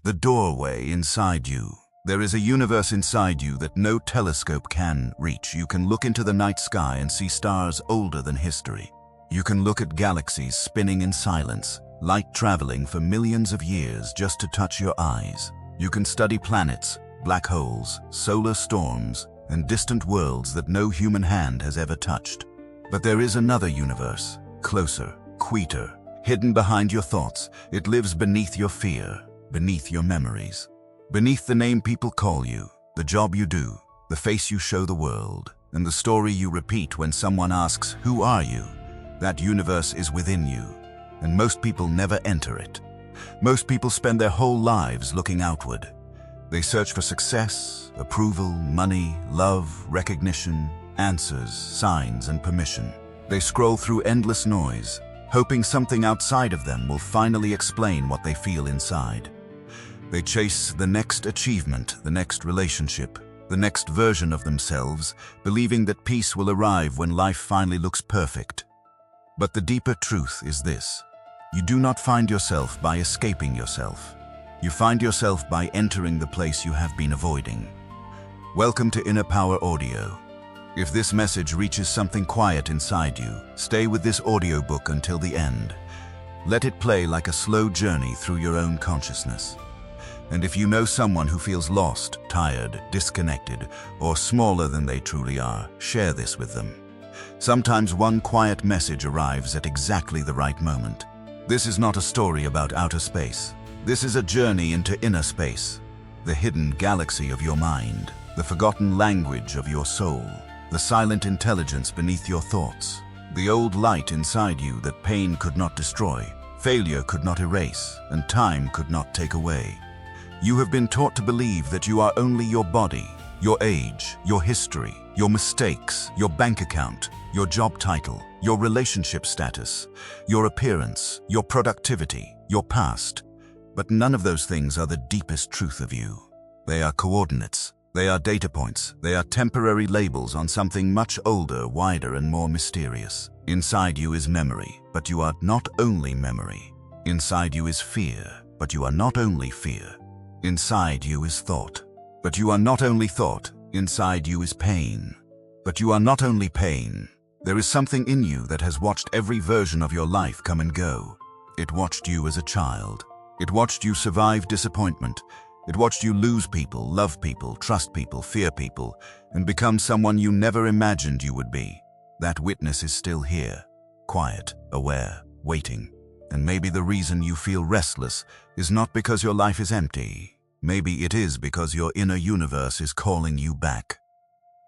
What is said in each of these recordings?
the doorway inside you. There is a universe inside you that no telescope can reach. You can look into the night sky and see stars older than history. You can look at galaxies spinning in silence, light traveling for millions of years just to touch your eyes. You can study planets, black holes, solar storms, and distant worlds that no human hand has ever touched. But there is another universe, closer, quieter, hidden behind your thoughts. It lives beneath your fear, beneath your memories, beneath the name people call you, the job you do, the face you show the world, and the story you repeat when someone asks, "Who are you?" That universe is within you, and most people never enter it. Most people spend their whole lives looking outward. They search for success, approval, money, love, recognition, answers, signs, and permission. They scroll through endless noise, hoping something outside of them will finally explain what they feel inside. They chase the next achievement, the next relationship, the next version of themselves, believing that peace will arrive when life finally looks perfect. But the deeper truth is this: you do not find yourself by escaping yourself. You find yourself by entering the place you have been avoiding. Welcome to Inner Power Audio. If this message reaches something quiet inside you, stay with this audiobook until the end. Let it play like a slow journey through your own consciousness. And if you know someone who feels lost, tired, disconnected, or smaller than they truly are, share this with them. Sometimes one quiet message arrives at exactly the right moment. This is not a story about outer space. This is a journey into inner space, the hidden galaxy of your mind, the forgotten language of your soul, the silent intelligence beneath your thoughts, the old light inside you that pain could not destroy, failure could not erase, and time could not take away. You have been taught to believe that you are only your body, your age, your history, your mistakes, your bank account, your job title, your relationship status, your appearance, your productivity, your past. But none of those things are the deepest truth of you. They are coordinates. They are data points. They are temporary labels on something much older, wider, and more mysterious. Inside you is memory, but you are not only memory. Inside you is fear, but you are not only fear. Inside you is thought, but you are not only thought. Inside you is pain, but you are not only pain. There is something in you that has watched every version of your life come and go. It watched you as a child. It watched you survive disappointment. It watched you lose people, love people, trust people, fear people, and become someone you never imagined you would be. That witness is still here, quiet, aware, waiting. And maybe the reason you feel restless is not because your life is empty. Maybe it is because your inner universe is calling you back.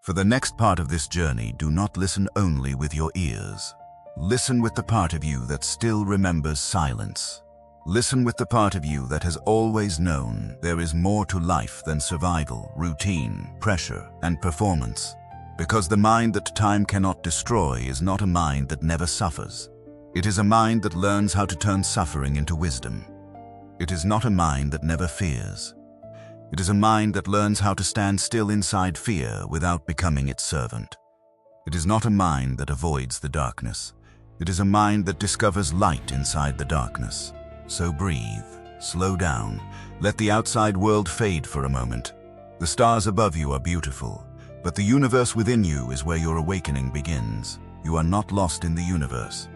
For the next part of this journey, do not listen only with your ears. Listen with the part of you that still remembers silence. Listen with the part of you that has always known there is more to life than survival, routine, pressure, and performance. Because the mind that time cannot destroy is not a mind that never suffers. It is a mind that learns how to turn suffering into wisdom. It is not a mind that never fears. It is a mind that learns how to stand still inside fear without becoming its servant. It is not a mind that avoids the darkness. It is a mind that discovers light inside the darkness. So breathe, slow down, let the outside world fade for a moment. The stars above you are beautiful, but the universe within you is where your awakening begins. You are not lost in the universe.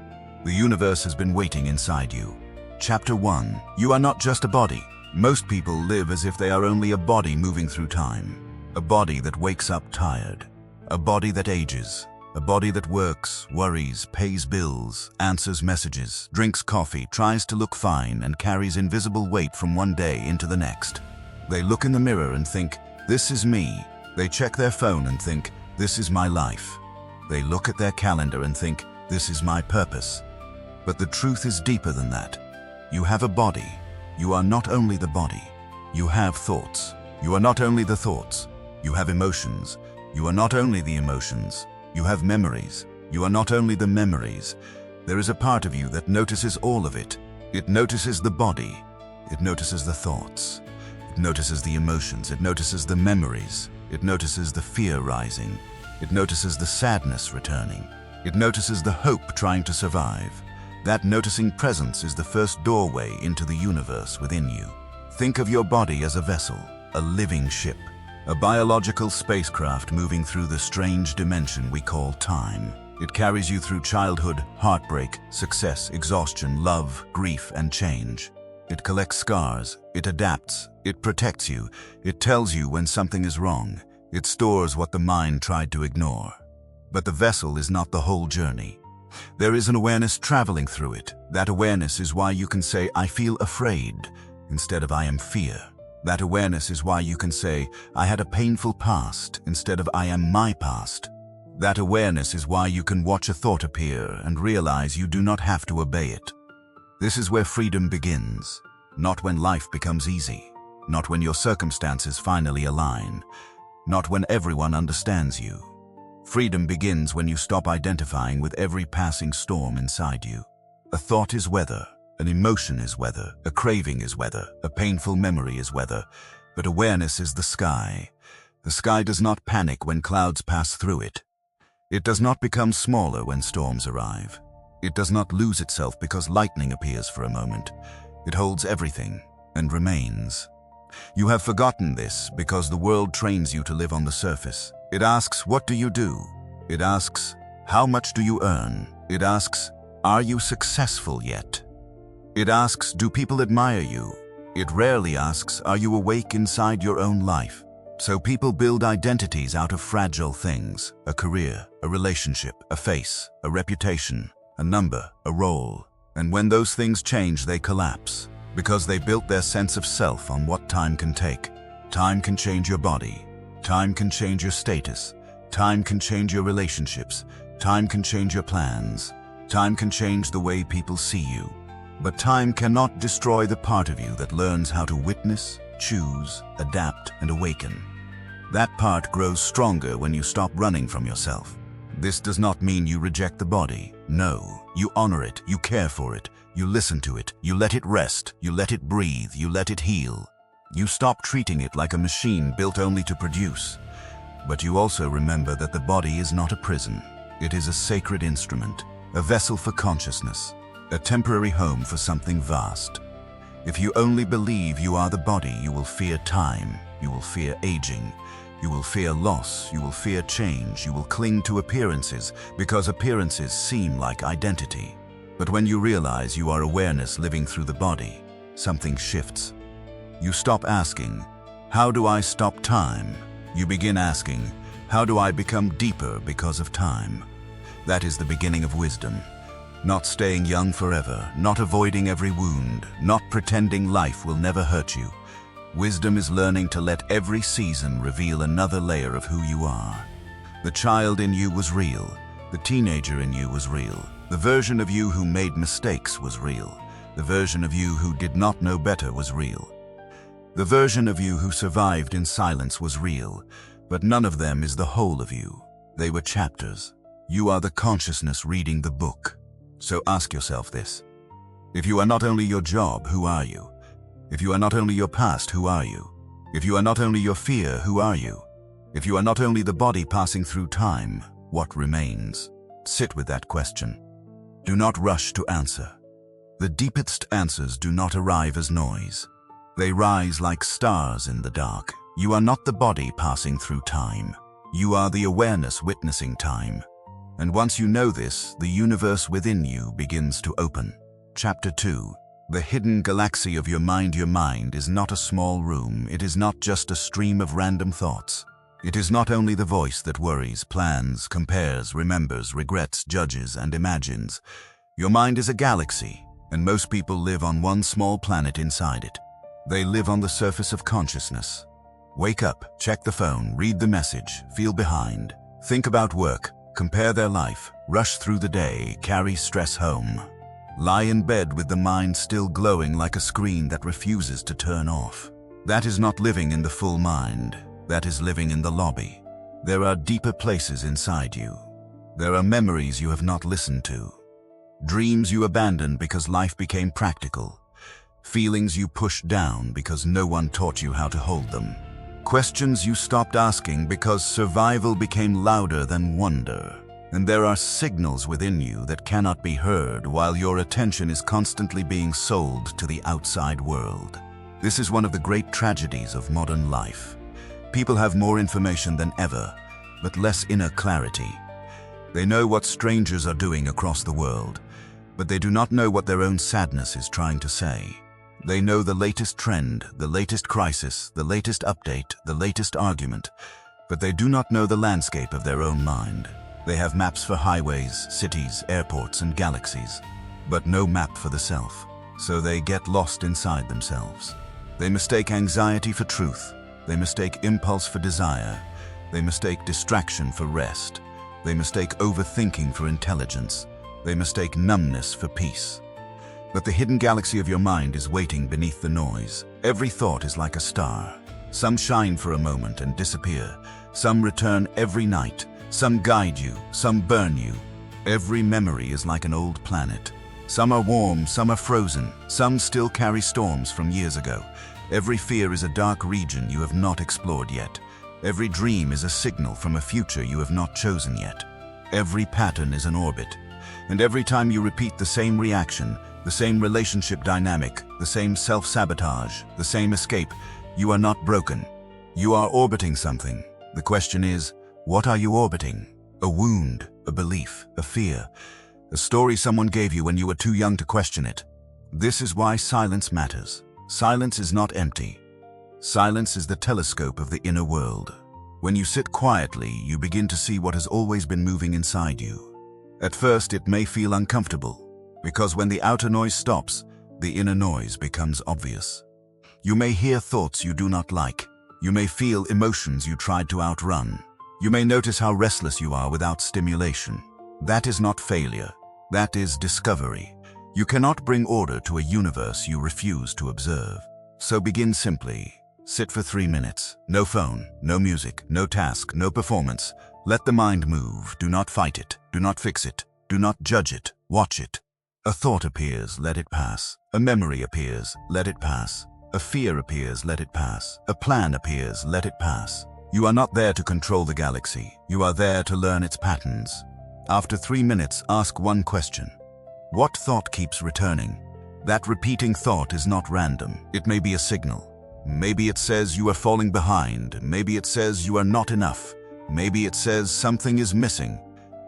The universe has been waiting inside you. Chapter 1. You are not just a body. Most people live as if they are only a body moving through time. A body that wakes up tired. A body that ages. A body that works, worries, pays bills, answers messages, drinks coffee, tries to look fine, and carries invisible weight from one day into the next. They look in the mirror and think, "This is me." They check their phone and think, "This is my life." They look at their calendar and think, "This is my purpose." But the truth is deeper than that. You have a body. You are not only the body. You have thoughts. You are not only the thoughts. You have emotions. You are not only the emotions. You have memories. You are not only the memories. There is a part of you that notices all of it. It notices the body. It notices the thoughts. It notices the emotions. It notices the memories. It notices the fear rising. It notices the sadness returning. It notices the hope trying to survive. That noticing presence is the first doorway into the universe within you. Think of your body as a vessel, a living ship, a biological spacecraft moving through the strange dimension we call time. It carries you through childhood, heartbreak, success, exhaustion, love, grief, and change. It collects scars, it adapts, it protects you, it tells you when something is wrong, it stores what the mind tried to ignore. But the vessel is not the whole journey. There is an awareness traveling through it. That awareness is why you can say, I feel afraid, instead of I am fear. That awareness is why you can say, I had a painful past, instead of I am my past. That awareness is why you can watch a thought appear and realize you do not have to obey it. This is where freedom begins, not when life becomes easy, not when your circumstances finally align, not when everyone understands you. Freedom begins when you stop identifying with every passing storm inside you. A thought is weather, an emotion is weather, a craving is weather, a painful memory is weather, but awareness is the sky. The sky does not panic when clouds pass through it. It does not become smaller when storms arrive. It does not lose itself because lightning appears for a moment. It holds everything and remains. You have forgotten this because the world trains you to live on the surface. It asks, what do you do? It asks, how much do you earn? It asks, are you successful yet? It asks, do people admire you? It rarely asks, are you awake inside your own life? So people build identities out of fragile things, a career, a relationship, a face, a reputation, a number, a role. And when those things change, they collapse, because they built their sense of self on what time can take. Time can change your body. Time can change your status. Time can change your relationships. Time can change your plans. Time can change the way people see you. But time cannot destroy the part of you that learns how to witness, choose, adapt, and awaken. That part grows stronger when you stop running from yourself. This does not mean you reject the body. No, you honor it, you care for it, you listen to it, you let it rest, you let it breathe, you let it heal. You stop treating it like a machine built only to produce. But you also remember that the body is not a prison. It is a sacred instrument, a vessel for consciousness, a temporary home for something vast. If you only believe you are the body, you will fear time, you will fear aging, you will fear loss, you will fear change, you will cling to appearances because appearances seem like identity. But when you realize you are awareness living through the body, something shifts. You stop asking, how do I stop time? You begin asking, how do I become deeper because of time? That is the beginning of wisdom. Not staying young forever, not avoiding every wound, not pretending life will never hurt you. Wisdom is learning to let every season reveal another layer of who you are. The child in you was real. The teenager in you was real. The version of you who made mistakes was real. The version of you who did not know better was real. The version of you who survived in silence was real, but none of them is the whole of you. They were chapters. You are the consciousness reading the book. So ask yourself this. If you are not only your job, who are you? If you are not only your past, who are you? If you are not only your fear, who are you? If you are not only the body passing through time, what remains? Sit with that question. Do not rush to answer. The deepest answers do not arrive as noise. They rise like stars in the dark. You are not the body passing through time. You are the awareness witnessing time. And once you know this, the universe within you begins to open. Chapter 2. The hidden galaxy of your mind. Your mind is not a small room. It is not just a stream of random thoughts. It is not only the voice that worries, plans, compares, remembers, regrets, judges, and imagines. Your mind is a galaxy, and most people live on one small planet inside it. They live on the surface of consciousness. Wake up, check the phone, read the message, feel behind, think about work, compare their life, rush through the day, carry stress home. Lie in bed with the mind still glowing like a screen that refuses to turn off. That is not living in the full mind. That is living in the lobby. There are deeper places inside you. There are memories you have not listened to. Dreams you abandoned because life became practical. Feelings you pushed down because no one taught you how to hold them. Questions you stopped asking because survival became louder than wonder. And there are signals within you that cannot be heard while your attention is constantly being sold to the outside world. This is one of the great tragedies of modern life. People have more information than ever, but less inner clarity. They know what strangers are doing across the world, but they do not know what their own sadness is trying to say. They know the latest trend, the latest crisis, the latest update, the latest argument, but they do not know the landscape of their own mind. They have maps for highways, cities, airports, and galaxies, but no map for the self, so they get lost inside themselves. They mistake anxiety for truth. They mistake impulse for desire. They mistake distraction for rest. They mistake overthinking for intelligence. They mistake numbness for peace. But the hidden galaxy of your mind is waiting beneath the noise. Every thought is like a star. Some shine for a moment and disappear. Some return every night. Some guide you, some burn you. Every memory is like an old planet. Some are warm, some are frozen. Some still carry storms from years ago. Every fear is a dark region you have not explored yet. Every dream is a signal from a future you have not chosen yet. Every pattern is an orbit. And every time you repeat the same reaction, the same relationship dynamic, the same self-sabotage, the same escape, you are not broken. You are orbiting something. The question is, what are you orbiting? A wound, a belief, a fear, a story someone gave you when you were too young to question it. This is why silence matters. Silence is not empty. Silence is the telescope of the inner world. When you sit quietly, you begin to see what has always been moving inside you. At first, it may feel uncomfortable, because when the outer noise stops, the inner noise becomes obvious. You may hear thoughts you do not like. You may feel emotions you tried to outrun. You may notice how restless you are without stimulation. That is not failure. That is discovery. You cannot bring order to a universe you refuse to observe. So begin simply. Sit for 3 minutes. No phone, no music, no task, no performance. Let the mind move. Do not fight it. Do not fix it. Do not judge it. Watch it. A thought appears, let it pass. A memory appears, let it pass. A fear appears, let it pass. A plan appears, let it pass. You are not there to control the galaxy. You are there to learn its patterns. After 3 minutes, ask one question. What thought keeps returning? That repeating thought is not random. It may be a signal. Maybe it says you are falling behind. Maybe it says you are not enough. Maybe it says something is missing.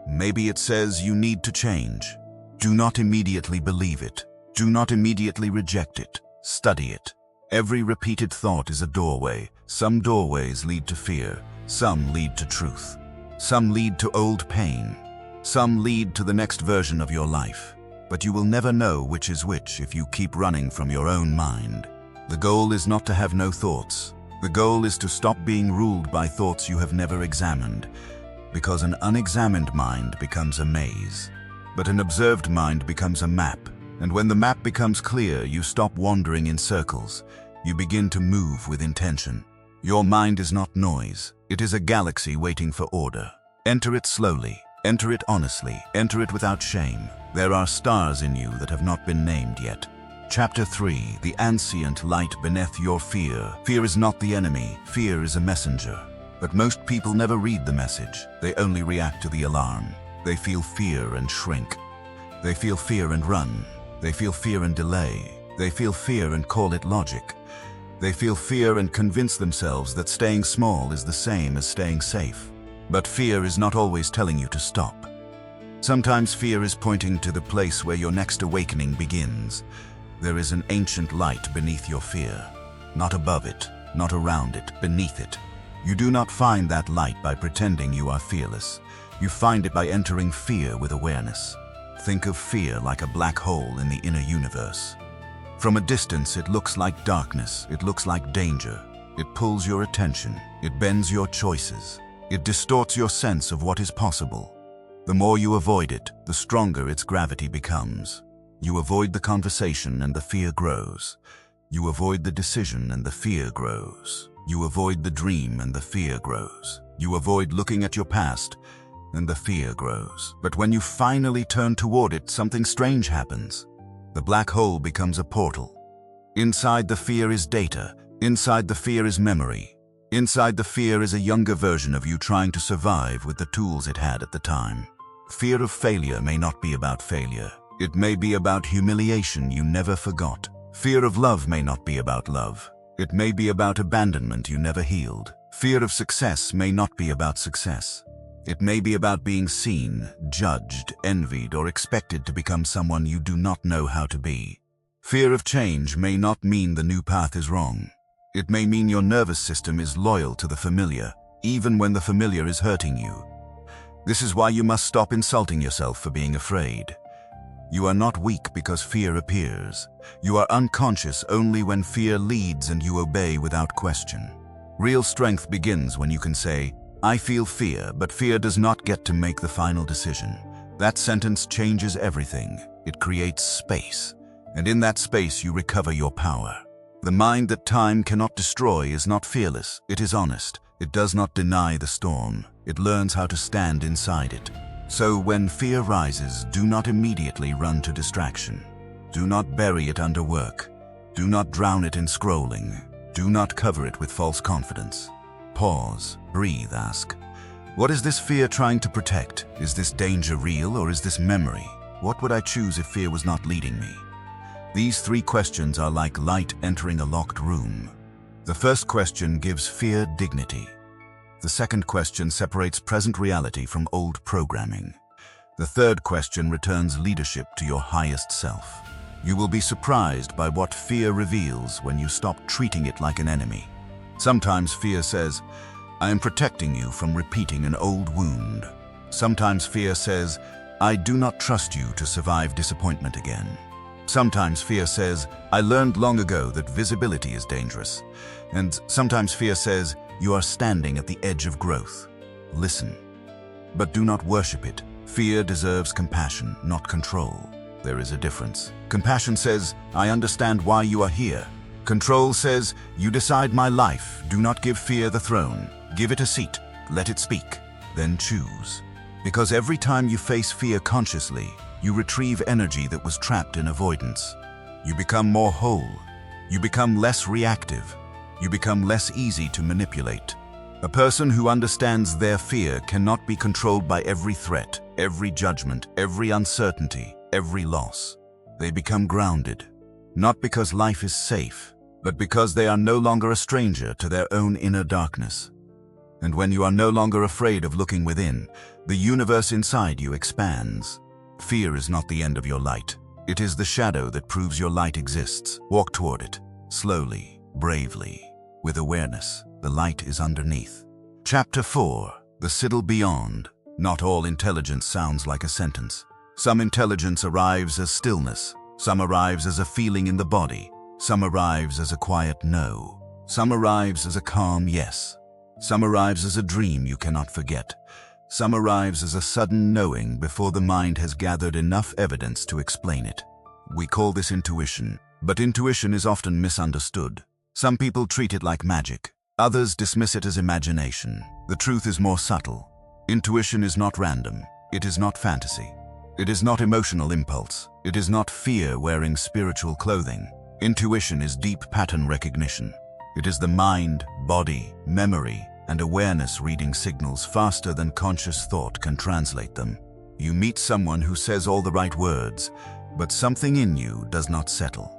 Maybe it says you need to change. Do not immediately believe it. Do not immediately reject it. Study it. Every repeated thought is a doorway. Some doorways lead to fear. Some lead to truth. Some lead to old pain. Some lead to the next version of your life. But you will never know which is which if you keep running from your own mind. The goal is not to have no thoughts. The goal is to stop being ruled by thoughts you have never examined, because an unexamined mind becomes a maze. But an observed mind becomes a map, and when the map becomes clear, you stop wandering in circles. You begin to move with intention. Your mind is not noise. It is a galaxy waiting for order. Enter it slowly. Enter it honestly. Enter it without shame. There are stars in you that have not been named yet. Chapter 3. The Ancient Light Beneath Your Fear. Fear is not the enemy. Fear is a messenger. But most people never read the message. They only react to the alarm. They feel fear and shrink. They feel fear and run. They feel fear and delay. They feel fear and call it logic. They feel fear and convince themselves that staying small is the same as staying safe. But fear is not always telling you to stop. Sometimes fear is pointing to the place where your next awakening begins. There is an ancient light beneath your fear. Not above it, not around it, beneath it. You do not find that light by pretending you are fearless. You find it by entering fear with awareness. Think of fear like a black hole in the inner universe. From a distance, it looks like darkness. It looks like danger. It pulls your attention. It bends your choices. It distorts your sense of what is possible. The more you avoid it, the stronger its gravity becomes. You avoid the conversation and the fear grows. You avoid the decision and the fear grows. You avoid the dream and the fear grows. You avoid looking at your past and the fear grows. But when you finally turn toward it, something strange happens. The black hole becomes a portal. Inside the fear is data. Inside the fear is memory. Inside the fear is a younger version of you trying to survive with the tools it had at the time. Fear of failure may not be about failure. It may be about humiliation you never forgot. Fear of love may not be about love. It may be about abandonment you never healed. Fear of success may not be about success. It may be about being seen, judged, envied, or expected to become someone you do not know how to be. Fear of change may not mean the new path is wrong. It may mean your nervous system is loyal to the familiar, even when the familiar is hurting you. This is why you must stop insulting yourself for being afraid. You are not weak because fear appears. You are unconscious only when fear leads and you obey without question. Real strength begins when you can say, "I feel fear, but fear does not get to make the final decision." That sentence changes everything. It creates space. And in that space you recover your power. The mind that time cannot destroy is not fearless. It is honest. It does not deny the storm. It learns how to stand inside it. So when fear rises, do not immediately run to distraction. Do not bury it under work. Do not drown it in scrolling. Do not cover it with false confidence. Pause, breathe, ask, what is this fear trying to protect? Is this danger real or is this memory? What would I choose if fear was not leading me? These three questions are like light entering a locked room. The first question gives fear dignity. The second question separates present reality from old programming. The third question returns leadership to your highest self. You will be surprised by what fear reveals when you stop treating it like an enemy. Sometimes fear says, "I am protecting you from repeating an old wound." Sometimes fear says, "I do not trust you to survive disappointment again." Sometimes fear says, "I learned long ago that visibility is dangerous." And sometimes fear says, "You are standing at the edge of growth. Listen. But do not worship it. Fear deserves compassion, not control. There is a difference. Compassion says, "I understand why you are here." Control says, "You decide my life. Do not give fear the throne. Give it a seat. Let it speak. Then choose." Because every time you face fear consciously, you retrieve energy that was trapped in avoidance. You become more whole. You become less reactive. You become less easy to manipulate. A person who understands their fear cannot be controlled by every threat, every judgment, every uncertainty, every loss. They become grounded, not because life is safe, but because they are no longer a stranger to their own inner darkness. And when you are no longer afraid of looking within, the universe inside you expands. Fear is not the end of your light. It is the shadow that proves your light exists. Walk toward it, slowly, bravely, with awareness. The light is underneath. Chapter 4. The Siddle Beyond. Not all intelligence sounds like a sentence. Some intelligence arrives as stillness. Some arrives as a feeling in the body. Some arrives as a quiet no. Some arrives as a calm yes. Some arrives as a dream you cannot forget. Some arrives as a sudden knowing before the mind has gathered enough evidence to explain it. We call this intuition, but intuition is often misunderstood. Some people treat it like magic. Others dismiss it as imagination. The truth is more subtle. Intuition is not random. It is not fantasy. It is not emotional impulse. It is not fear wearing spiritual clothing. Intuition is deep pattern recognition. It is the mind, body, memory, and awareness reading signals faster than conscious thought can translate them. You meet someone who says all the right words, but something in you does not settle.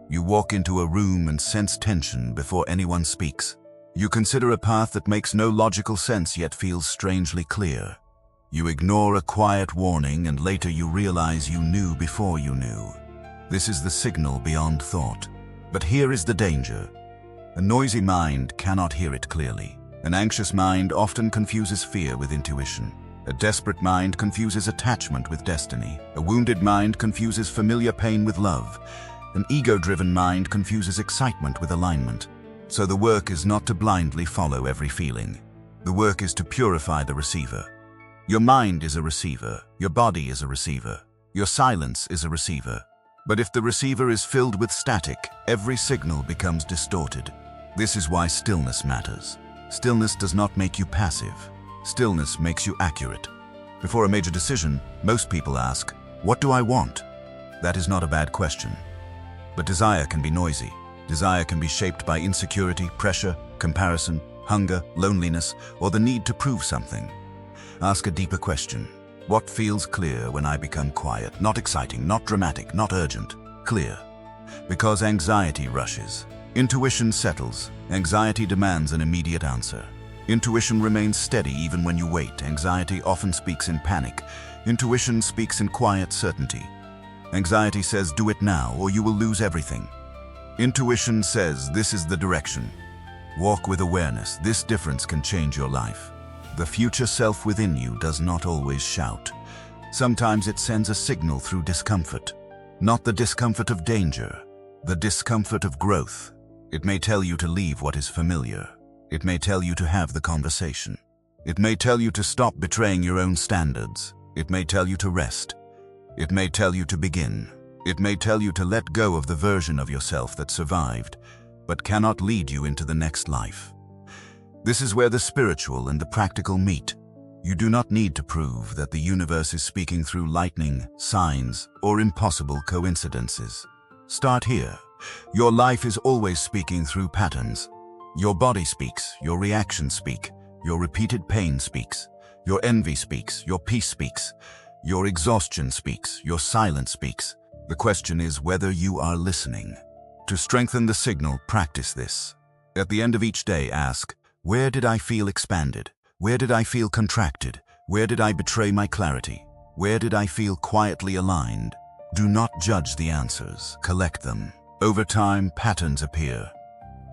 You walk into a room and sense tension before anyone speaks. You consider a path that makes no logical sense yet feels strangely clear. You ignore a quiet warning and later you realize you knew before you knew. This is the signal beyond thought. But here is the danger. A noisy mind cannot hear it clearly. An anxious mind often confuses fear with intuition. A desperate mind confuses attachment with destiny. A wounded mind confuses familiar pain with love. An ego-driven mind confuses excitement with alignment. So the work is not to blindly follow every feeling. The work is to purify the receiver. Your mind is a receiver. Your body is a receiver. Your silence is a receiver. But if the receiver is filled with static, every signal becomes distorted. This is why stillness matters. Stillness does not make you passive. Stillness makes you accurate. Before a major decision, most people ask, "What do I want?" That is not a bad question. But desire can be noisy. Desire can be shaped by insecurity, pressure, comparison, hunger, loneliness, or the need to prove something. Ask a deeper question. What feels clear when I become quiet? Not exciting, not dramatic, not urgent. Clear. Because anxiety rushes. Intuition settles. Anxiety demands an immediate answer. Intuition remains steady even when you wait. Anxiety often speaks in panic. Intuition speaks in quiet certainty. Anxiety says, do it now or you will lose everything. Intuition says, this is the direction. Walk with awareness. This difference can change your life. The future self within you does not always shout. Sometimes it sends a signal through discomfort. Not the discomfort of danger, the discomfort of growth. It may tell you to leave what is familiar. It may tell you to have the conversation. It may tell you to stop betraying your own standards. It may tell you to rest. It may tell you to begin. It may tell you to let go of the version of yourself that survived, but cannot lead you into the next life. This is where the spiritual and the practical meet. You do not need to prove that the universe is speaking through lightning, signs, or impossible coincidences. Start here. Your life is always speaking through patterns. Your body speaks, your reactions speak, your repeated pain speaks, your envy speaks, your peace speaks, your exhaustion speaks, your silence speaks. The question is whether you are listening. To strengthen the signal, practice this. At the end of each day, ask, where did I feel expanded? Where did I feel contracted? Where did I betray my clarity? Where did I feel quietly aligned? Do not judge the answers, collect them. Over time, patterns appear,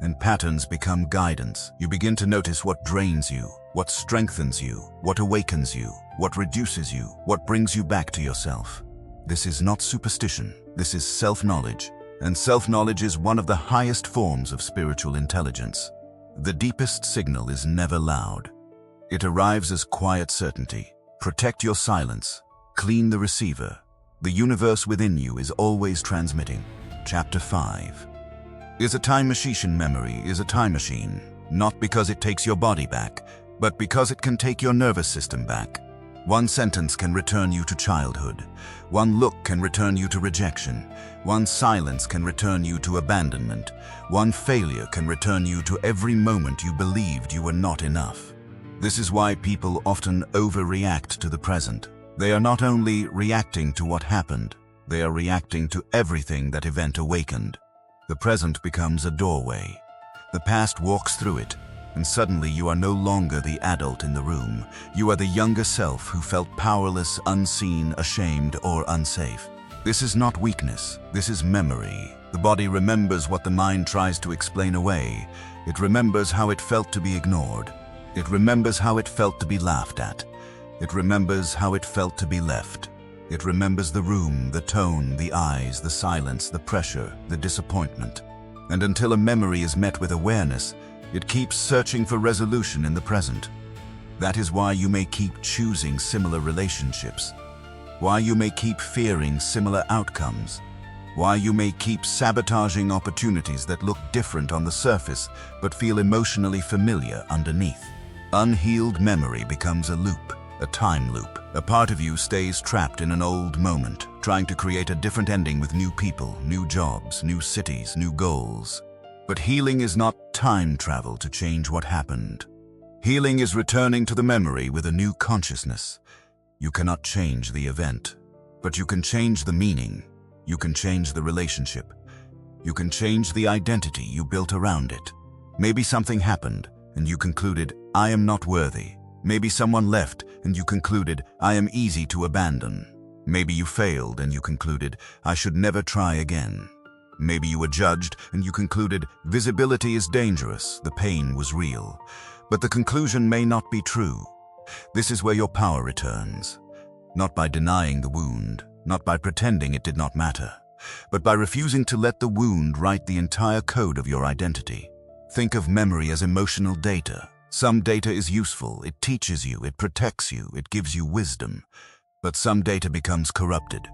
and patterns become guidance. You begin to notice what drains you, what strengthens you, what awakens you, what reduces you, what brings you back to yourself. This is not superstition, this is self-knowledge, and self-knowledge is one of the highest forms of spiritual intelligence. The deepest signal is never loud. It arrives as quiet certainty. Protect your silence. Clean the receiver. The universe within you is always transmitting. Chapter 5. Is a time machine memory is a time machine, not because it takes your body back, but because it can take your nervous system back. One sentence can return you to childhood. One look can return you to rejection. One silence can return you to abandonment. One failure can return you to every moment you believed you were not enough. This is why people often overreact to the present. They are not only reacting to what happened, they are reacting to everything that event awakened. The present becomes a doorway. The past walks through it, and suddenly you are no longer the adult in the room. You are the younger self who felt powerless, unseen, ashamed, or unsafe. This is not weakness, this is memory. The body remembers what the mind tries to explain away. It remembers how it felt to be ignored. It remembers how it felt to be laughed at. It remembers how it felt to be left. It remembers the room, the tone, the eyes, the silence, the pressure, the disappointment. And until a memory is met with awareness, it keeps searching for resolution in the present. That is why you may keep choosing similar relationships, why you may keep fearing similar outcomes, why you may keep sabotaging opportunities that look different on the surface but feel emotionally familiar underneath. Unhealed memory becomes a loop, a time loop. A part of you stays trapped in an old moment, trying to create a different ending with new people, new jobs, new cities, new goals. But healing is not time travel to change what happened. Healing is returning to the memory with a new consciousness. You cannot change the event, but you can change the meaning. You can change the relationship. You can change the identity you built around it. Maybe something happened, and you concluded, I am not worthy. Maybe someone left, and you concluded, I am easy to abandon. Maybe you failed, and you concluded, I should never try again. Maybe you were judged, and you concluded, visibility is dangerous, the pain was real. But the conclusion may not be true. This is where your power returns. Not by denying the wound, not by pretending it did not matter, but by refusing to let the wound write the entire code of your identity. Think of memory as emotional data. Some data is useful, it teaches you, it protects you, it gives you wisdom. But some data becomes corrupted.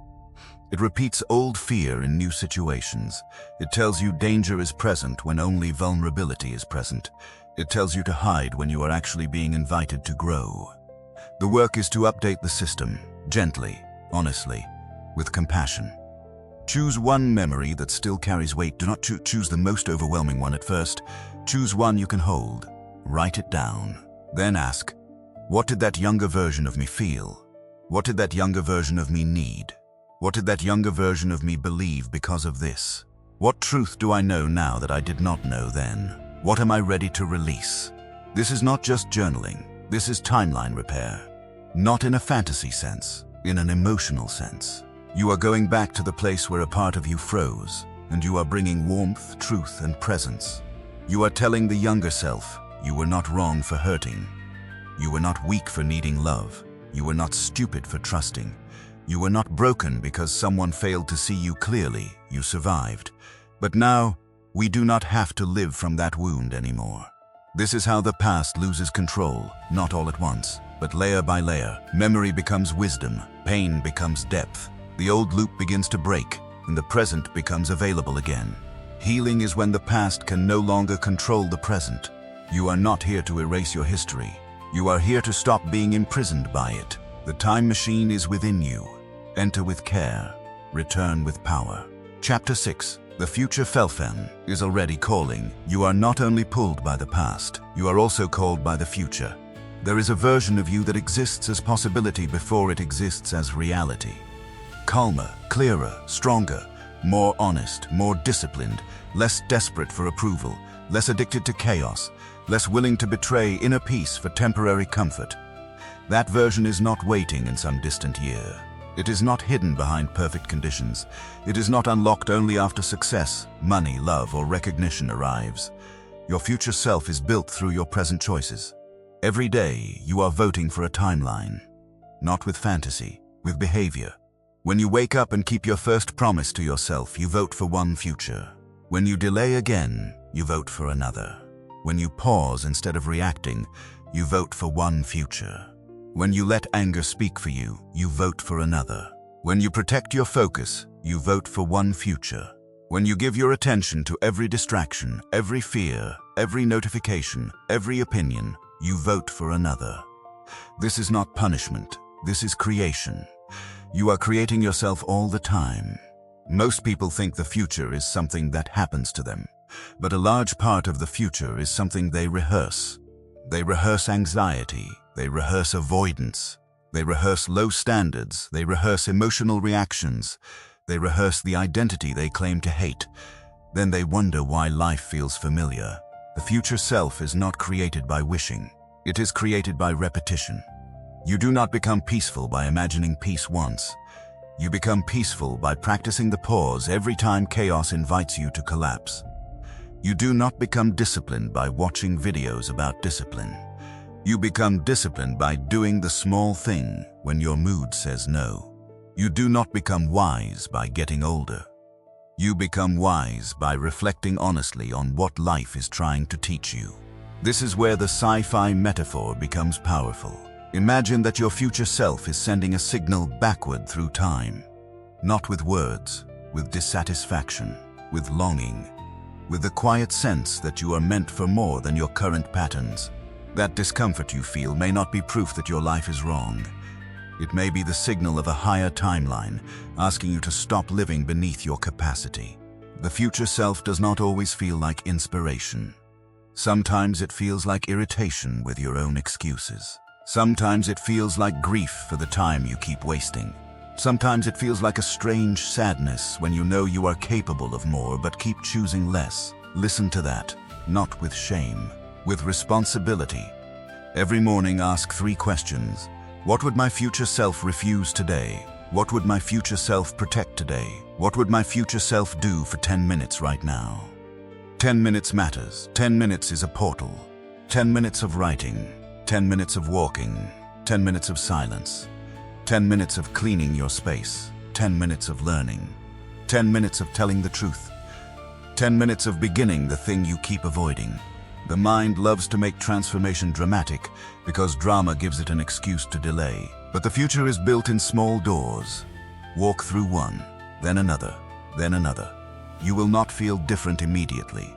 It repeats old fear in new situations. It tells you danger is present when only vulnerability is present. It tells you to hide when you are actually being invited to grow. The work is to update the system, gently, honestly, with compassion. Choose one memory that still carries weight. Do not choose the most overwhelming one at first. Choose one you can hold. Write it down. Then ask, what did that younger version of me feel? What did that younger version of me need? What did that younger version of me believe because of this? What truth do I know now that I did not know then? What am I ready to release? This is not just journaling. This is timeline repair. Not in a fantasy sense, in an emotional sense. You are going back to the place where a part of you froze, and you are bringing warmth, truth, and presence. You are telling the younger self, you were not wrong for hurting. You were not weak for needing love. You were not stupid for trusting. You were not broken because someone failed to see you clearly. You survived. But now, we do not have to live from that wound anymore. This is how the past loses control, not all at once, but layer by layer. Memory becomes wisdom, pain becomes depth. The old loop begins to break, and the present becomes available again. Healing is when the past can no longer control the present. You are not here to erase your history. You are here to stop being imprisoned by it. The time machine is within you. Enter with care. Return with power. Chapter 6. The future Felfen is already calling. You are not only pulled by the past, you are also called by the future. There is a version of you that exists as possibility before it exists as reality. Calmer, clearer, stronger, more honest, more disciplined, less desperate for approval, less addicted to chaos, less willing to betray inner peace for temporary comfort. That version is not waiting in some distant year. It is not hidden behind perfect conditions. It is not unlocked only after success, money, love, or recognition arrives. Your future self is built through your present choices. Every day, you are voting for a timeline. Not with fantasy, with behavior. When you wake up and keep your first promise to yourself, you vote for one future. When you delay again, you vote for another. When you pause instead of reacting, you vote for one future. When you let anger speak for you, you vote for another. When you protect your focus, you vote for one future. When you give your attention to every distraction, every fear, every notification, every opinion, you vote for another. This is not punishment. This is creation. You are creating yourself all the time. Most people think the future is something that happens to them, but a large part of the future is something they rehearse. They rehearse anxiety. They rehearse avoidance. They rehearse low standards. They rehearse emotional reactions. They rehearse the identity they claim to hate. Then they wonder why life feels familiar. The future self is not created by wishing. It is created by repetition. You do not become peaceful by imagining peace once. You become peaceful by practicing the pause every time chaos invites you to collapse. You do not become disciplined by watching videos about discipline. You become disciplined by doing the small thing when your mood says no. You do not become wise by getting older. You become wise by reflecting honestly on what life is trying to teach you. This is where the sci-fi metaphor becomes powerful. Imagine that your future self is sending a signal backward through time. Not with words, with dissatisfaction, with longing, with the quiet sense that you are meant for more than your current patterns. That discomfort you feel may not be proof that your life is wrong. It may be the signal of a higher timeline, asking you to stop living beneath your capacity. The future self does not always feel like inspiration. Sometimes it feels like irritation with your own excuses. Sometimes it feels like grief for the time you keep wasting. Sometimes it feels like a strange sadness when you know you are capable of more but keep choosing less. Listen to that, not with shame, with responsibility. Every morning ask 3 questions. What would my future self refuse today? What would my future self protect today? What would my future self do for 10 minutes right now? 10 minutes matters. 10 minutes is a portal. 10 minutes of writing. 10 minutes of walking. 10 minutes of silence. 10 minutes of cleaning your space. 10 minutes of learning. 10 minutes of telling the truth. 10 minutes of beginning the thing you keep avoiding. The mind loves to make transformation dramatic because drama gives it an excuse to delay. But the future is built in small doors. Walk through one, then another, then another. You will not feel different immediately.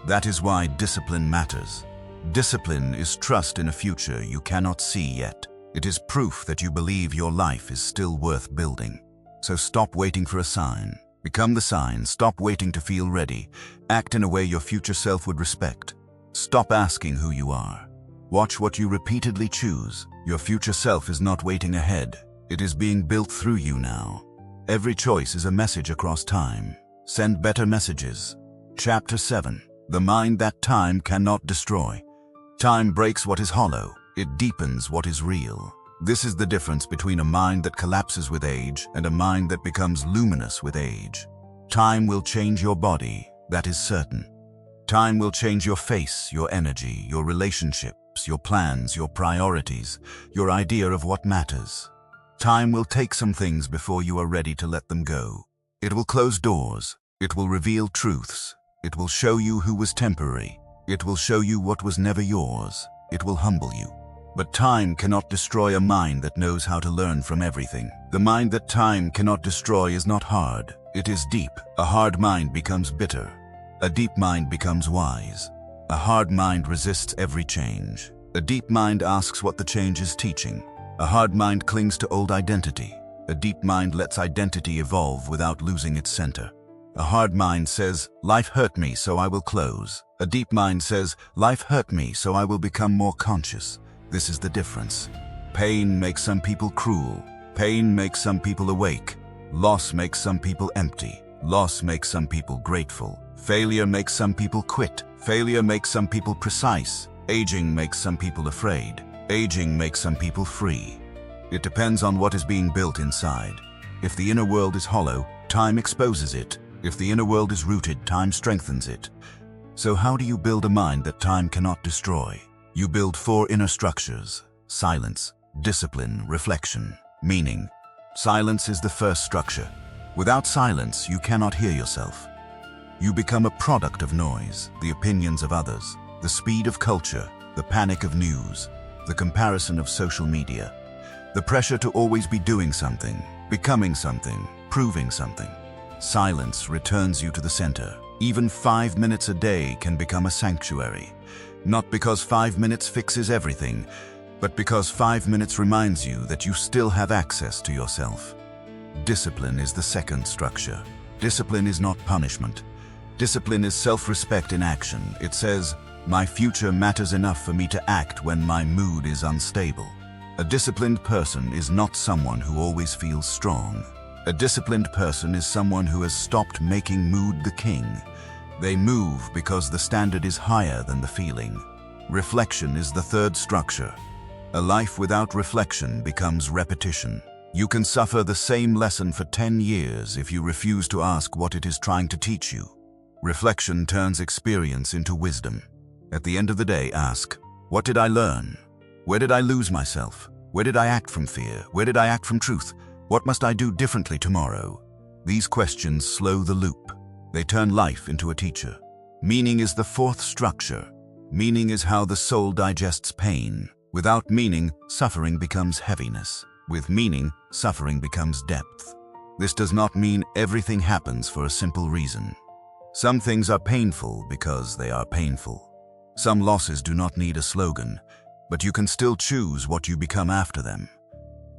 That is why discipline matters. Discipline is trust in a future you cannot see yet. It is proof that you believe your life is still worth building. So stop waiting for a sign. Become the sign. Stop waiting to feel ready. Act in a way your future self would respect. Stop asking who you are. Watch what you repeatedly choose. Your future self is not waiting ahead. It is being built through you now. Every choice is a message across time. Send better messages. Chapter 7. The mind that time cannot destroy. Time breaks what is hollow. It deepens what is real. This is the difference between a mind that collapses with age and a mind that becomes luminous with age. Time will change your body, that is certain. Time will change your face, your energy, your relationships, your plans, your priorities, your idea of what matters. Time will take some things before you are ready to let them go. It will close doors. It will reveal truths. It will show you who was temporary. It will show you what was never yours. It will humble you. But time cannot destroy a mind that knows how to learn from everything. The mind that time cannot destroy is not hard. It is deep. A hard mind becomes bitter. A deep mind becomes wise. A hard mind resists every change. A deep mind asks what the change is teaching. A hard mind clings to old identity. A deep mind lets identity evolve without losing its center. A hard mind says, "Life hurt me, so I will close." A deep mind says, "Life hurt me, so I will become more conscious." This is the difference. Pain makes some people cruel. Pain makes some people awake. Loss makes some people empty. Loss makes some people grateful. Failure makes some people quit. Failure makes some people precise. Aging makes some people afraid. Aging makes some people free. It depends on what is being built inside. If the inner world is hollow, time exposes it. If the inner world is rooted, time strengthens it. So how do you build a mind that time cannot destroy? You build 4 inner structures: silence, discipline, reflection, meaning. Silence is the first structure. Without silence, you cannot hear yourself. You become a product of noise, the opinions of others, the speed of culture, the panic of news, the comparison of social media, the pressure to always be doing something, becoming something, proving something. Silence returns you to the center. Even 5 minutes a day can become a sanctuary. Not because 5 minutes fixes everything, but because 5 minutes reminds you that you still have access to yourself. Discipline is the second structure. Discipline is not punishment. Discipline is self-respect in action. It says, "My future matters enough for me to act when my mood is unstable." A disciplined person is not someone who always feels strong. A disciplined person is someone who has stopped making mood the king. They move because the standard is higher than the feeling. Reflection is the third structure. A life without reflection becomes repetition. You can suffer the same lesson for 10 years if you refuse to ask what it is trying to teach you. Reflection turns experience into wisdom. At the end of the day, ask, what did I learn? Where did I lose myself? Where did I act from fear? Where did I act from truth? What must I do differently tomorrow? These questions slow the loop. They turn life into a teacher. Meaning is the fourth structure. Meaning is how the soul digests pain. Without meaning, suffering becomes heaviness. With meaning, suffering becomes depth. This does not mean everything happens for a simple reason. Some things are painful because they are painful. Some losses do not need a slogan, but you can still choose what you become after them.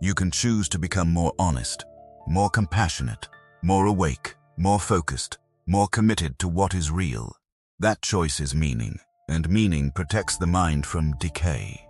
You can choose to become more honest, more compassionate, more awake, more focused, more committed to what is real. That choice is meaning, and meaning protects the mind from decay.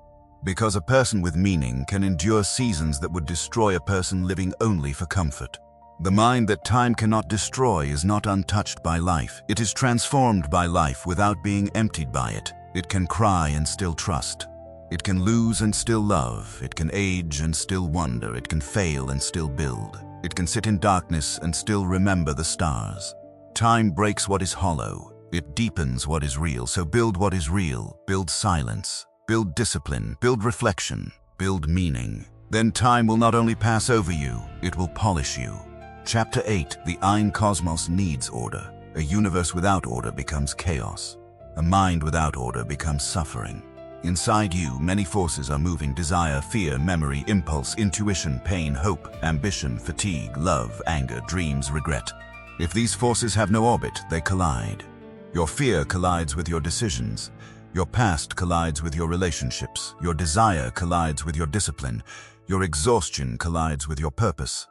Because a person with meaning can endure seasons that would destroy a person living only for comfort. The mind that time cannot destroy is not untouched by life. It is transformed by life without being emptied by it. It can cry and still trust. It can lose and still love. It can age and still wonder. It can fail and still build. It can sit in darkness and still remember the stars. Time breaks what is hollow. It deepens what is real. So build what is real. Build silence. Build discipline. Build reflection. Build meaning. Then time will not only pass over you, it will polish you. Chapter 8. The Ein Cosmos needs order. A universe without order becomes chaos. A mind without order becomes suffering. Inside you, many forces are moving: desire, fear, memory, impulse, intuition, pain, hope, ambition, fatigue, love, anger, dreams, regret. If these forces have no orbit, they collide. Your fear collides with your decisions. Your past collides with your relationships. Your desire collides with your discipline. Your exhaustion collides with your purpose.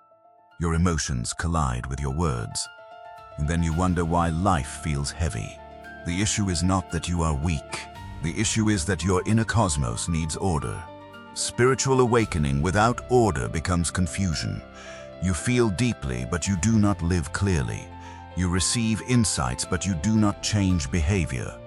Your emotions collide with your words. And then you wonder why life feels heavy. The issue is not that you are weak. The issue is that your inner cosmos needs order. Spiritual awakening without order becomes confusion. You feel deeply, but you do not live clearly. You receive insights, but you do not change behavior.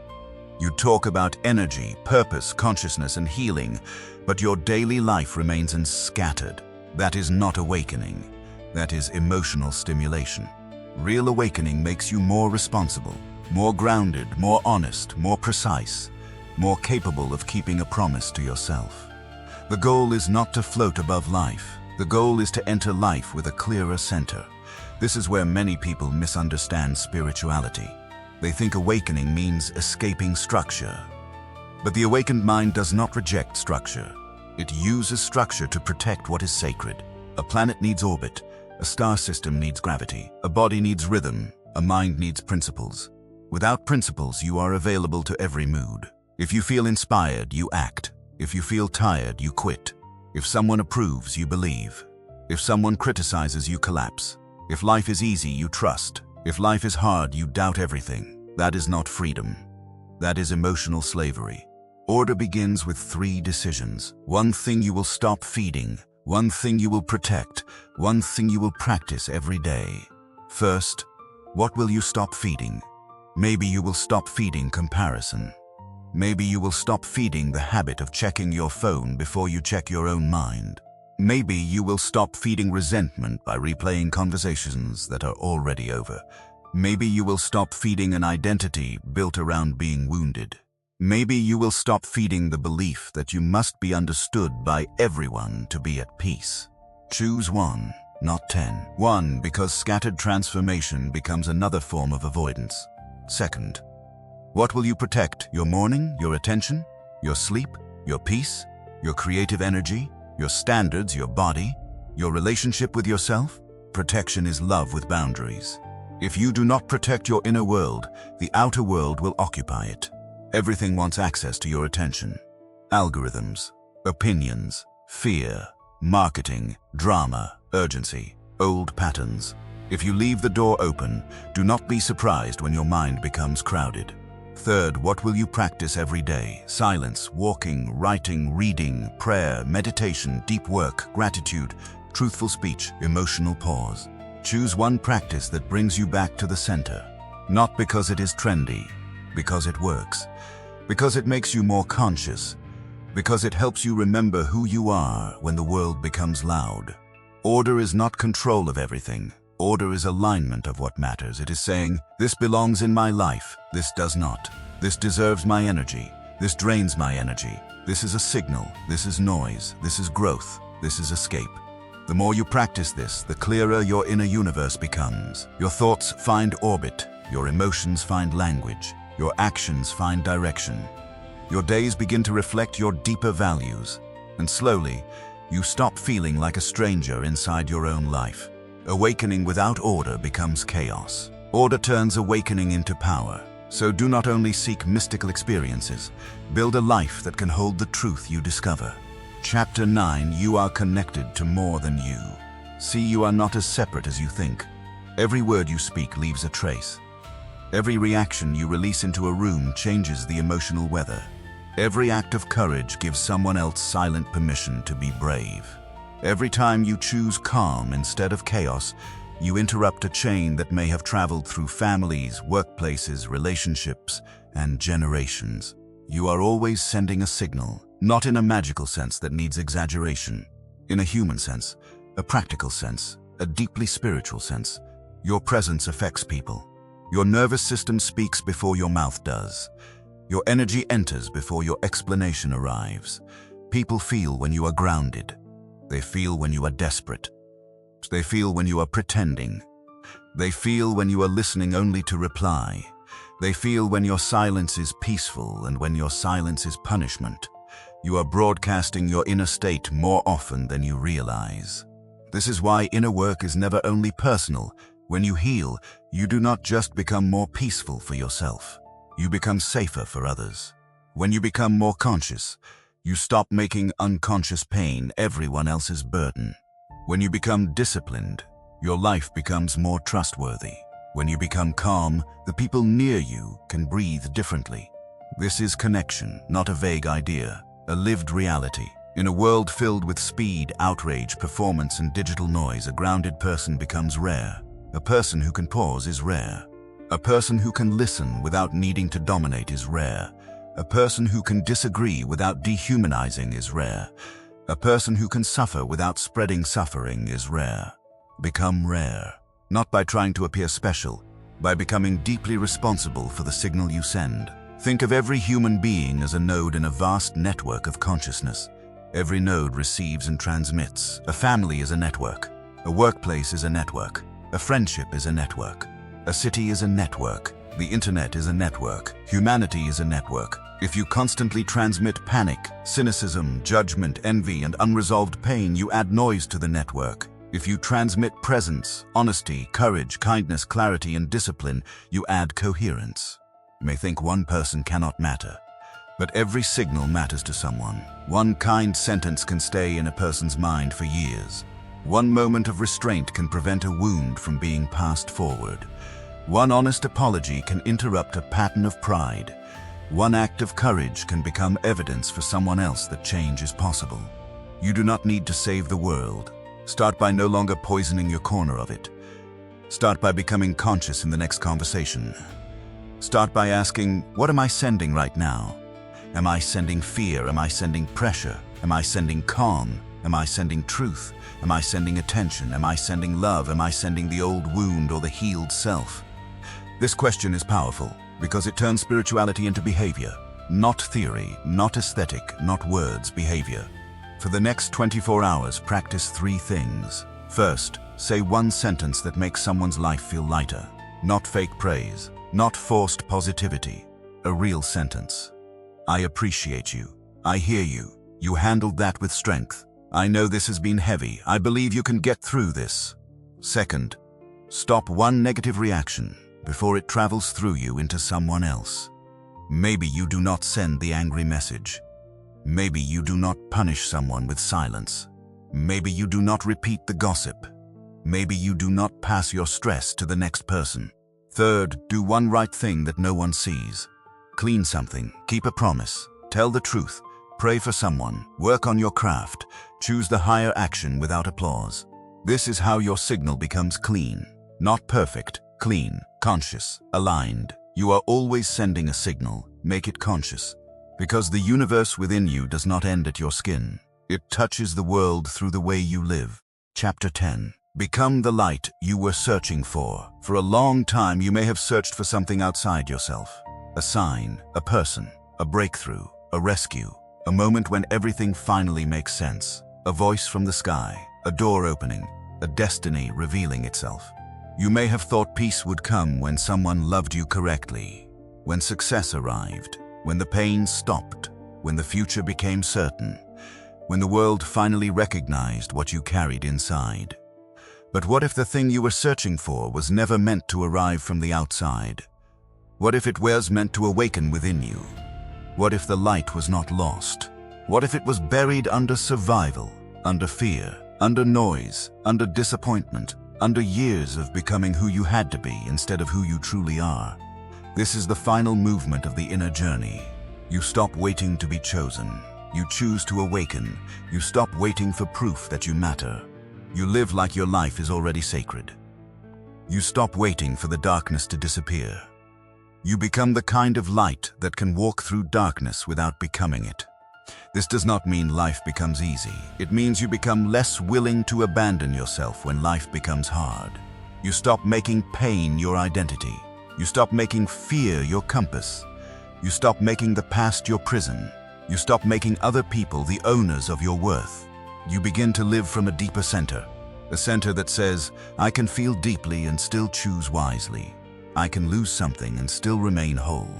You talk about energy, purpose, consciousness, and healing, but your daily life remains scattered. That is not awakening. That is emotional stimulation. Real awakening makes you more responsible, more grounded, more honest, more precise, more capable of keeping a promise to yourself. The goal is not to float above life. The goal is to enter life with a clearer center. This is where many people misunderstand spirituality. They think awakening means escaping structure. But the awakened mind does not reject structure. It uses structure to protect what is sacred. A planet needs orbit. A star system needs gravity. A body needs rhythm. A mind needs principles. Without principles, you are available to every mood. If you feel inspired, you act. If you feel tired, you quit. If someone approves, you believe. If someone criticizes, you collapse. If life is easy, you trust. If life is hard, you doubt everything. That is not freedom. That is emotional slavery. Order begins with 3 decisions. One thing you will stop feeding. One thing you will protect. One thing you will practice every day. First, what will you stop feeding? Maybe you will stop feeding comparison. Maybe you will stop feeding the habit of checking your phone before you check your own mind. Maybe you will stop feeding resentment by replaying conversations that are already over. Maybe you will stop feeding an identity built around being wounded. Maybe you will stop feeding the belief that you must be understood by everyone to be at peace. Choose 1, not 10. 1, because scattered transformation becomes another form of avoidance. Second, what will you protect? Your morning, your attention, your sleep, your peace, your creative energy, your standards, your body, your relationship with yourself? Protection is love with boundaries. If you do not protect your inner world, the outer world will occupy it. Everything wants access to your attention. Algorithms, opinions, fear, marketing, drama, urgency, old patterns. If you leave the door open, do not be surprised when your mind becomes crowded. Third, what will you practice every day? Silence, walking, writing, reading, prayer, meditation, deep work, gratitude, truthful speech, emotional pause. Choose one practice that brings you back to the center. Not because it is trendy, because it works. Because it makes you more conscious. Because it helps you remember who you are when the world becomes loud. Order is not control of everything. Order is alignment of what matters. It is saying, this belongs in my life, this does not. This deserves my energy, this drains my energy. This is a signal, this is noise, this is growth, this is escape. The more you practice this, the clearer your inner universe becomes. Your thoughts find orbit, your emotions find language, your actions find direction. Your days begin to reflect your deeper values, and slowly, you stop feeling like a stranger inside your own life. Awakening without order becomes chaos. Order turns awakening into power. So do not only seek mystical experiences, build a life that can hold the truth you discover. Chapter 9, you are connected to more than you. See, you are not as separate as you think. Every word you speak leaves a trace. Every reaction you release into a room changes the emotional weather. Every act of courage gives someone else silent permission to be brave. Every time you choose calm instead of chaos, you interrupt a chain that may have traveled through families, workplaces, relationships, and generations. You are always sending a signal, not in a magical sense that needs exaggeration. In a human sense, a practical sense, a deeply spiritual sense. Your presence affects people. Your nervous system speaks before your mouth does. Your energy enters before your explanation arrives. People feel when you are grounded. They feel when you are desperate. They feel when you are pretending. They feel when you are listening only to reply. They feel when your silence is peaceful and when your silence is punishment. You are broadcasting your inner state more often than you realize. This is why inner work is never only personal. When you heal, you do not just become more peaceful for yourself. You become safer for others. When you become more conscious, you stop making unconscious pain everyone else's burden. When you become disciplined, your life becomes more trustworthy. When you become calm, the people near you can breathe differently. This is connection, not a vague idea, a lived reality. In a world filled with speed, outrage, performance, and digital noise, a grounded person becomes rare. A person who can pause is rare. A person who can listen without needing to dominate is rare. A person who can disagree without dehumanizing is rare. A person who can suffer without spreading suffering is rare. Become rare, not by trying to appear special, by becoming deeply responsible for the signal you send. Think of every human being as a node in a vast network of consciousness. Every node receives and transmits. A family is a network. A workplace is a network. A friendship is a network. A city is a network. The internet is a network. Humanity is a network. If you constantly transmit panic, cynicism, judgment, envy, and unresolved pain, you add noise to the network. If you transmit presence, honesty, courage, kindness, clarity, and discipline, you add coherence. You may think one person cannot matter, but every signal matters to someone. One kind sentence can stay in a person's mind for years. One moment of restraint can prevent a wound from being passed forward. One honest apology can interrupt a pattern of pride. One act of courage can become evidence for someone else that change is possible. You do not need to save the world. Start by no longer poisoning your corner of it. Start by becoming conscious in the next conversation. Start by asking, what am I sending right now? Am I sending fear? Am I sending pressure? Am I sending calm? Am I sending truth? Am I sending attention? Am I sending love? Am I sending the old wound or the healed self? This question is powerful because it turns spirituality into behavior. Not theory, not aesthetic, not words, behavior. For the next 24 hours, practice 3 things. First, say one sentence that makes someone's life feel lighter. Not fake praise, not forced positivity. A real sentence. I appreciate you. I hear you. You handled that with strength. I know this has been heavy. I believe you can get through this. Second, stop one negative reaction before it travels through you into someone else. Maybe you do not send the angry message. Maybe you do not punish someone with silence. Maybe you do not repeat the gossip. Maybe you do not pass your stress to the next person. Third, do one right thing that no one sees. Clean something, keep a promise, tell the truth, pray for someone, work on your craft, choose the higher action without applause. This is how your signal becomes clean. Not perfect, clean, conscious, aligned. You are always sending a signal. Make it conscious. Because the universe within you does not end at your skin. It touches the world through the way you live. Chapter 10. Become the light you were searching for. For a long time, you may have searched for something outside yourself. A sign, a person, a breakthrough, a rescue, a moment when everything finally makes sense. A voice from the sky, a door opening, a destiny revealing itself. You may have thought peace would come when someone loved you correctly, when success arrived, when the pain stopped, when the future became certain, when the world finally recognized what you carried inside. But what if the thing you were searching for was never meant to arrive from the outside? What if it was meant to awaken within you? What if the light was not lost? What if it was buried under survival, under fear, under noise, under disappointment, under years of becoming who you had to be instead of who you truly are? This is the final movement of the inner journey. You stop waiting to be chosen. You choose to awaken. You stop waiting for proof that you matter. You live like your life is already sacred. You stop waiting for the darkness to disappear. You become the kind of light that can walk through darkness without becoming it. This does not mean life becomes easy. It means you become less willing to abandon yourself when life becomes hard. You stop making pain your identity. You stop making fear your compass. You stop making the past your prison. You stop making other people the owners of your worth. You begin to live from a deeper center, a center that says, I can feel deeply and still choose wisely. I can lose something and still remain whole.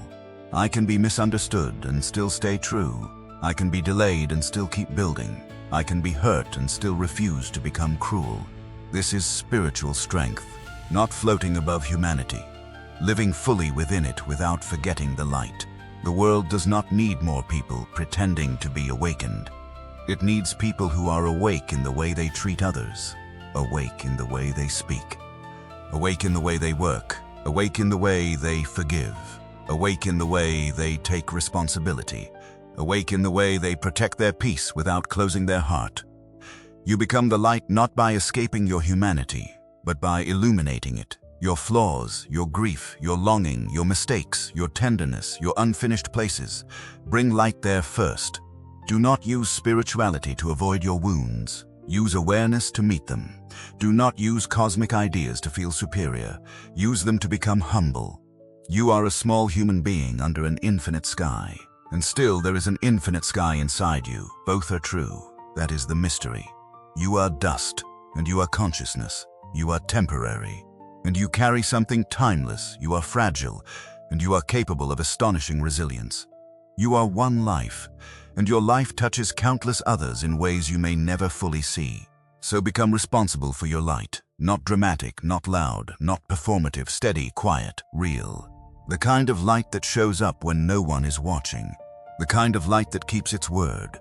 I can be misunderstood and still stay true. I can be delayed and still keep building. I can be hurt and still refuse to become cruel. This is spiritual strength, not floating above humanity, living fully within it without forgetting the light. The world does not need more people pretending to be awakened. It needs people who are awake in the way they treat others, awake in the way they speak, awake in the way they work, awake in the way they forgive, awake in the way they take responsibility, awake in the way they protect their peace without closing their heart. You become the light not by escaping your humanity, but by illuminating it. Your flaws, your grief, your longing, your mistakes, your tenderness, your unfinished places. Bring light there first. Do not use spirituality to avoid your wounds. Use awareness to meet them. Do not use cosmic ideas to feel superior. Use them to become humble. You are a small human being under an infinite sky. And still there is an infinite sky inside you. Both are true. That is the mystery. You are dust, and you are consciousness. You are temporary. And you carry something timeless. You are fragile, and you are capable of astonishing resilience. You are one life, and your life touches countless others in ways you may never fully see. So become responsible for your light. Not dramatic, not loud, not performative, steady, quiet, real. The kind of light that shows up when no one is watching. The kind of light that keeps its word.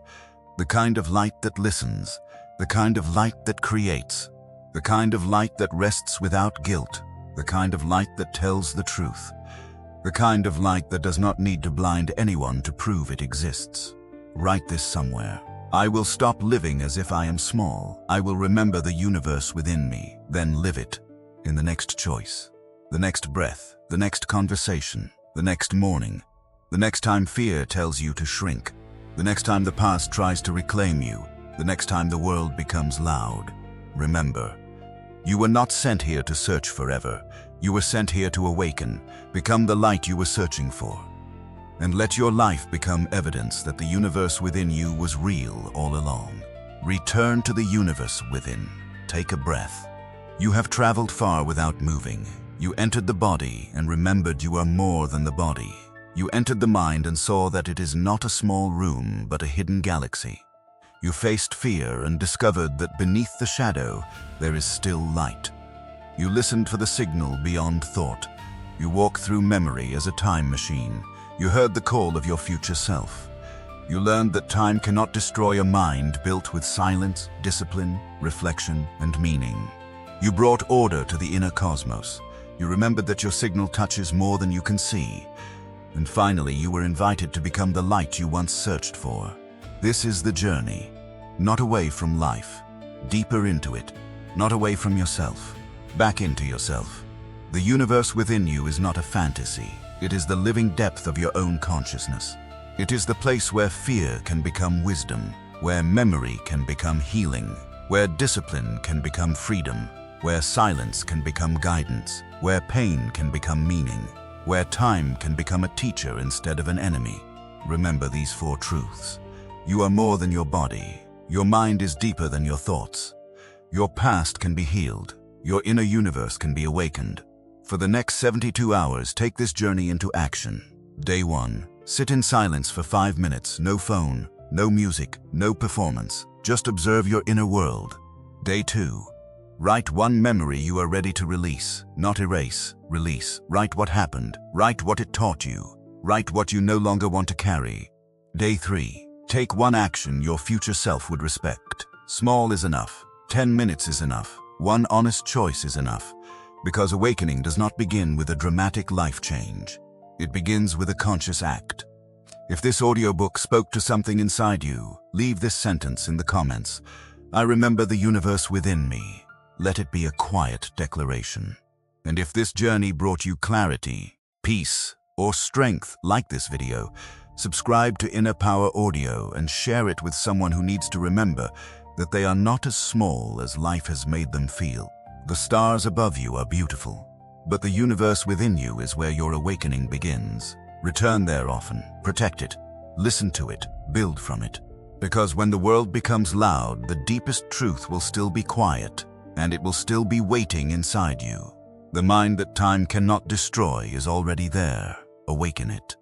The kind of light that listens. The kind of light that creates. The kind of light that rests without guilt. The kind of light that tells the truth. The kind of light that does not need to blind anyone to prove it exists. Write this somewhere. I will stop living as if I am small. I will remember the universe within me, then live it. In the next choice, the next breath, the next conversation, the next morning, the next time fear tells you to shrink, the next time the past tries to reclaim you, the next time the world becomes loud. Remember, you were not sent here to search forever. You were sent here to awaken, become the light you were searching for. And let your life become evidence that the universe within you was real all along. Return to the universe within. Take a breath. You have traveled far without moving. You entered the body and remembered you are more than the body. You entered the mind and saw that it is not a small room, but a hidden galaxy. You faced fear and discovered that beneath the shadow, there is still light. You listened for the signal beyond thought. You walked through memory as a time machine. You heard the call of your future self. You learned that time cannot destroy a mind built with silence, discipline, reflection, and meaning. You brought order to the inner cosmos. You remembered that your signal touches more than you can see. And finally, you were invited to become the light you once searched for. This is the journey, not away from life, deeper into it, not away from yourself, back into yourself. The universe within you is not a fantasy. It is the living depth of your own consciousness. It is the place where fear can become wisdom, where memory can become healing, where discipline can become freedom, where silence can become guidance, where pain can become meaning, where time can become a teacher instead of an enemy. Remember these 4 truths. You are more than your body. Your mind is deeper than your thoughts. Your past can be healed. Your inner universe can be awakened. For the next 72 hours, take this journey into action. Day 1. Sit in silence for 5 minutes. No phone, no music, no performance. Just observe your inner world. Day 2. Write one memory you are ready to release. Not erase, release. Write what happened. Write what it taught you. Write what you no longer want to carry. Day 3. Take one action your future self would respect. Small is enough. 10 minutes is enough. One honest choice is enough. Because awakening does not begin with a dramatic life change. It begins with a conscious act. If this audiobook spoke to something inside you, leave this sentence in the comments. I remember the universe within me. Let it be a quiet declaration. And if this journey brought you clarity, peace, or strength, like this video, subscribe to Inner Power Audio and share it with someone who needs to remember that they are not as small as life has made them feel. The stars above you are beautiful, but the universe within you is where your awakening begins. Return there often, protect it, listen to it, build from it. Because when the world becomes loud, the deepest truth will still be quiet, and it will still be waiting inside you. The mind that time cannot destroy is already there. Awaken it.